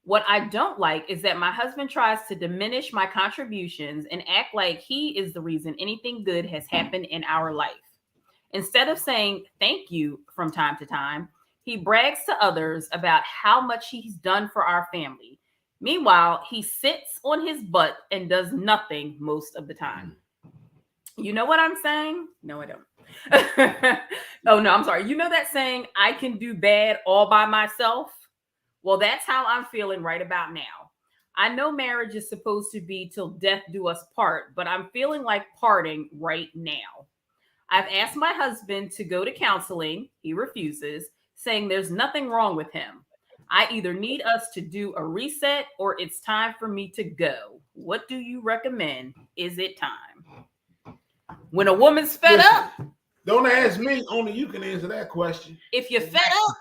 What I don't like is that my husband tries to diminish my contributions and act like he is the reason anything good has happened in our life. Instead of saying thank you from time to time, he brags to others about how much he's done for our family. Meanwhile, he sits on his butt and does nothing most of the time. You know what I'm saying? No, I don't. Oh, no, I'm sorry. You know that saying, I can do bad all by myself? Well, that's how I'm feeling right about now. I know marriage is supposed to be till death do us part, but I'm feeling like parting right now. I've asked my husband to go to counseling. He refuses, saying there's nothing wrong with him. I either need us to do a reset or it's time for me to go. What do you recommend? Is it time? When a woman's fed up. Don't ask me. Only you can answer that question. If you're fed up,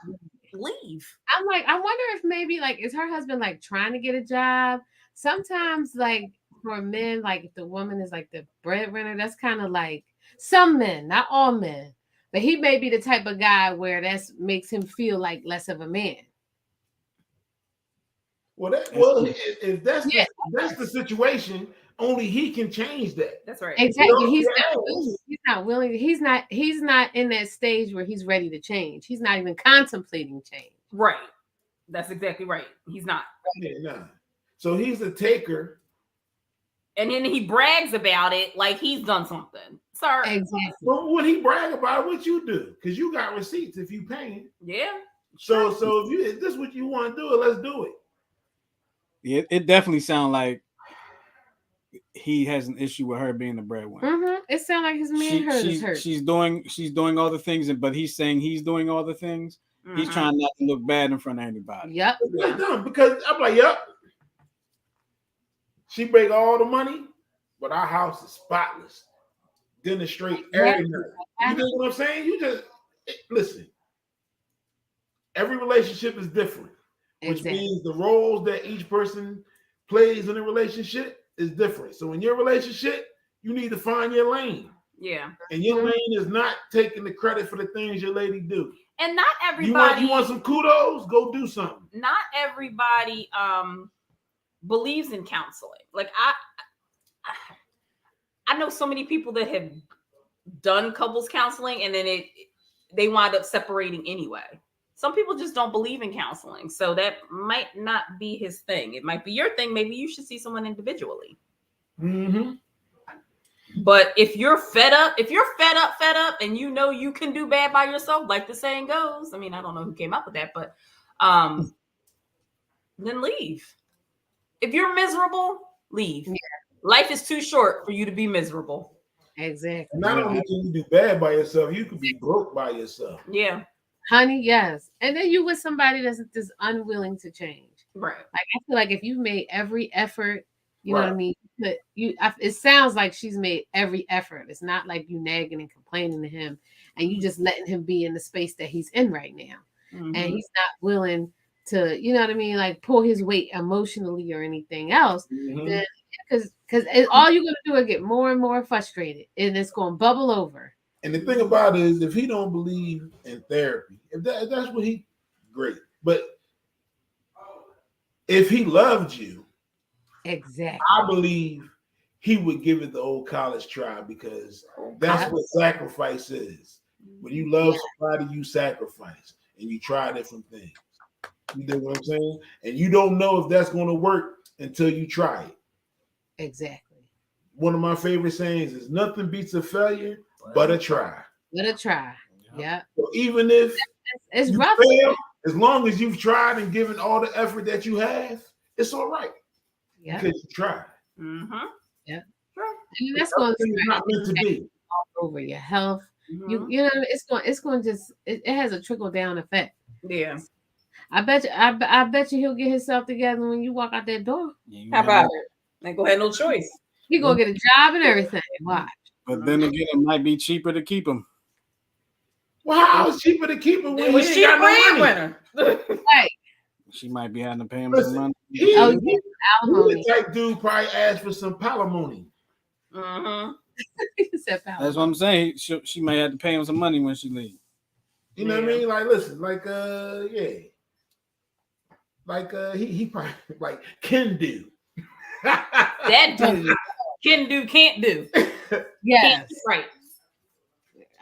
leave. I'm like, I wonder if maybe is her husband trying to get a job? Sometimes for men, if the woman is the breadwinner, that's kind of some men, not all men. But he may be the type of guy where that makes him feel like less of a man. Well, if that's the situation, only he can change that. That's right. Exactly. He's not willing. He's not in that stage where he's ready to change. He's not even contemplating change. Right. That's exactly right. He's not. Yeah, nah. So he's a taker. And then he brags about it like he's done something. Sorry. Exactly. But when he brag about it, what you do? Because you got receipts if you paying. Yeah. So if this is what you want to do, let's do it. Yeah, it definitely sounds like he has an issue with her being the breadwinner. Mm-hmm. It sounds like his man is hurt. She's doing all the things, but he's saying he's doing all the things. Mm-hmm. He's trying not to look bad in front of anybody. Yep. Because I'm like, yep. She break all the money, but our house is spotless. Dinner straight every night. You know what I'm saying? You just listen. Every relationship is different, which means the roles that each person plays in a relationship is different. So in your relationship, you need to find your lane. Yeah. And your lane is not taking the credit for the things your lady do. And not everybody. You want some kudos? Go do something. Not everybody believes in counseling. I know so many people that have done couples counseling and then they wind up separating anyway. Some people just don't believe in counseling. So that might not be his thing. It might be your thing. Maybe you should see someone individually. Mm-hmm. But if you're fed up, and you know you can do bad by yourself, like the saying goes. I mean, I don't know who came up with that, but then leave. If you're miserable, leave. Yeah. Life is too short for you to be miserable. Exactly. And not only can you do bad by yourself, you could be broke by yourself. Yeah. Honey, yes. And then you with somebody that's just unwilling to change. Right. I feel like if you've made every effort, you know what I mean? But it sounds like she's made every effort. It's not like you nagging and complaining to him and you just letting him be in the space that he's in right now. Mm-hmm. And he's not willing to, you know what I mean? Pull his weight emotionally or anything else. Mm-hmm. Then because all you're going to do is get more and more frustrated and it's going to bubble over. And the thing about it is, if he don't believe in therapy, if that's what great. But if he loved you, Exactly. I believe he would give it the old college try, because that's what sacrifice is. When you love somebody, you sacrifice and you try different things. You know what I'm saying? And you don't know if that's going to work until you try it. Exactly. One of my favorite sayings is nothing beats a failure but a try. But a try. Yeah. So even if it's you rough, fail, as long as you've tried and given all the effort that you have, it's all right. Yeah. Because you tried. Mm-hmm. Yeah. And that's going It's not meant to be all over your health. You know, it's going to just it has a trickle down effect. Yeah. I bet you he'll get himself together when you walk out that door. How about it? Ain't gonna have no choice. He gonna get a job and everything. Watch. But then again, it might be cheaper to keep him. Well, how is cheaper to keep him when Was he she ain't the got no money? breadwinner? Right. She might be having to pay him Listen, some money. He Alimony. the type dude probably asked for some palimony. Mm-hmm. He said That's what I'm saying. She may have to pay him some money when she leaves. You know what I mean? Like, listen, like, like, he probably like can do. That dude can do, can't do. Yes. Can't do right.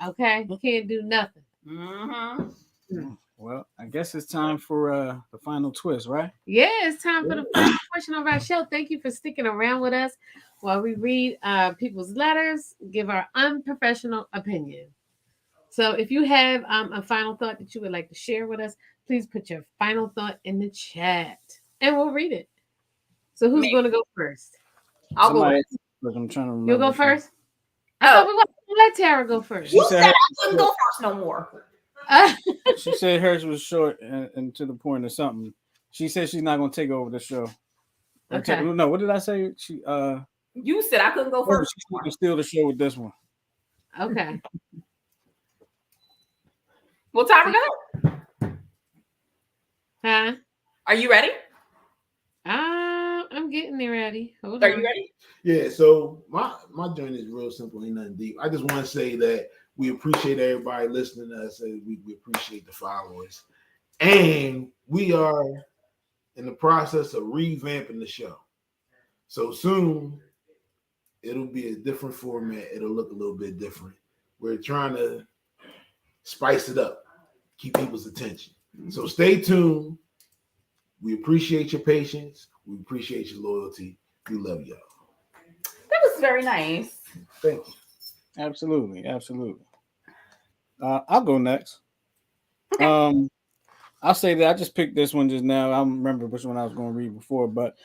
Okay. You can't do nothing. Mm-hmm. Well, I guess it's time for the final twist, right? Yeah, it's time for the final portion of our show. Thank you for sticking around with us while we read people's letters, give our unprofessional opinion. So if you have a final thought that you would like to share with us, please put your final thought in the chat and we'll read it. So who's going to go first? I'll go. I'm trying to remember. You'll go first? I thought we were going to let Tara go first. You said I couldn't go first no more. She said hers was short and to the point or something. She said she's not going to take over the show. Okay. No, what did I say? You said I couldn't go first. She's going to steal the show with this one. Okay. Well, Tyra, go. Huh? Are you ready? I'm getting there ready. Hold Are on. you ready? Yeah, so my journey is real simple, ain't nothing deep. I just want to say that we appreciate everybody listening to us. We appreciate the followers. And we are in the process of revamping the show. So soon it'll be a different format. It'll look a little bit different. We're trying to spice it up, keep people's attention. So stay tuned. We appreciate your patience. We appreciate your loyalty. We love y'all. That was very nice. Thank you. Absolutely. I'll go next. Okay. I'll say that I just picked this one just now. I don't remember which one I was going to read before, but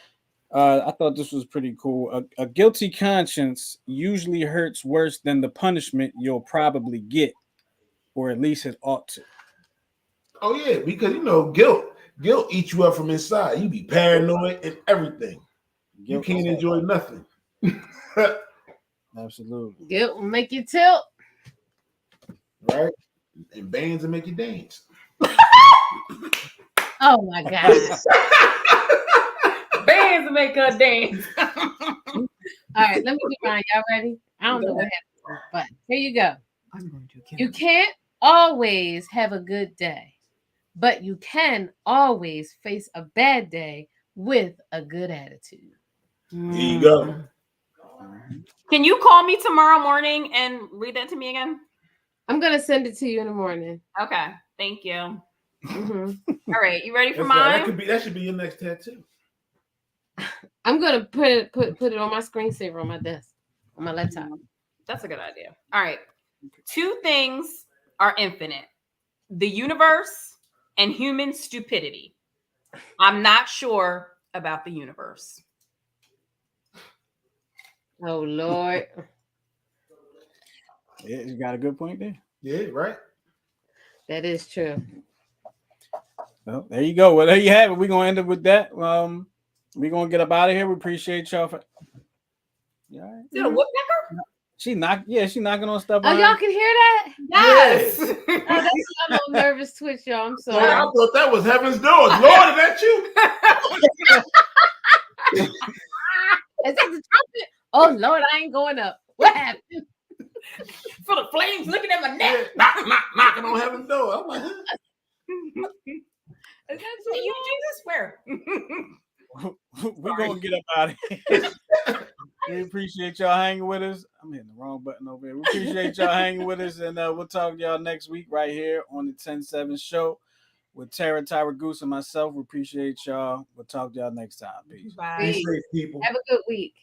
I thought this was pretty cool. A guilty conscience usually hurts worse than the punishment you'll probably get, or at least it ought to. Oh yeah, because guilt eats you up from inside. You be paranoid and everything. You can't enjoy nothing. Absolutely. Guilt will make you tilt. Right? And bands will make you dance. Oh my God. Bands make her dance. All right, let me get mine. Y'all ready? I don't know what happened, but here you go. You can't always have a good day, but you can always face a bad day with a good attitude. There you go. Can you call me tomorrow morning and read that to me again? I'm gonna send it to you in the morning. Okay, thank you. Mm-hmm. All right, you ready for That's right. mine? That should be your next tattoo. I'm gonna put it on my screensaver on my desk, on my laptop. That's a good idea. All right. 2 things are infinite: the universe and human stupidity. I'm not sure about the universe. Oh Lord. Yeah, you got a good point there. Yeah, right. That is true. Well, there you go. Well, there you have it. We're gonna end up with that. We're gonna get up out of here. We appreciate y'all for. Yeah. Right? Is it a woodpecker? She knocking on stuff. Oh, y'all can hear that? Yes. Oh, that's a little nervous twitch, y'all. I'm sorry. I thought that was heaven's doors. Lord, is that you? Is that the trumpet? Oh Lord, I ain't going up. What happened? For the flames looking at my neck. Knocking on heaven's door. I'm like, huh? Is that you, Jesus? Where? we're gonna get up out of here. We appreciate y'all hanging with us. I'm hitting the wrong button over here. We appreciate y'all hanging with us, and we'll talk to y'all next week right here on the 10-7 show with Tara, Tyra Goose, and myself. We appreciate y'all. We'll talk to y'all next time. Peace. Bye. Be safe, people. Have a good week.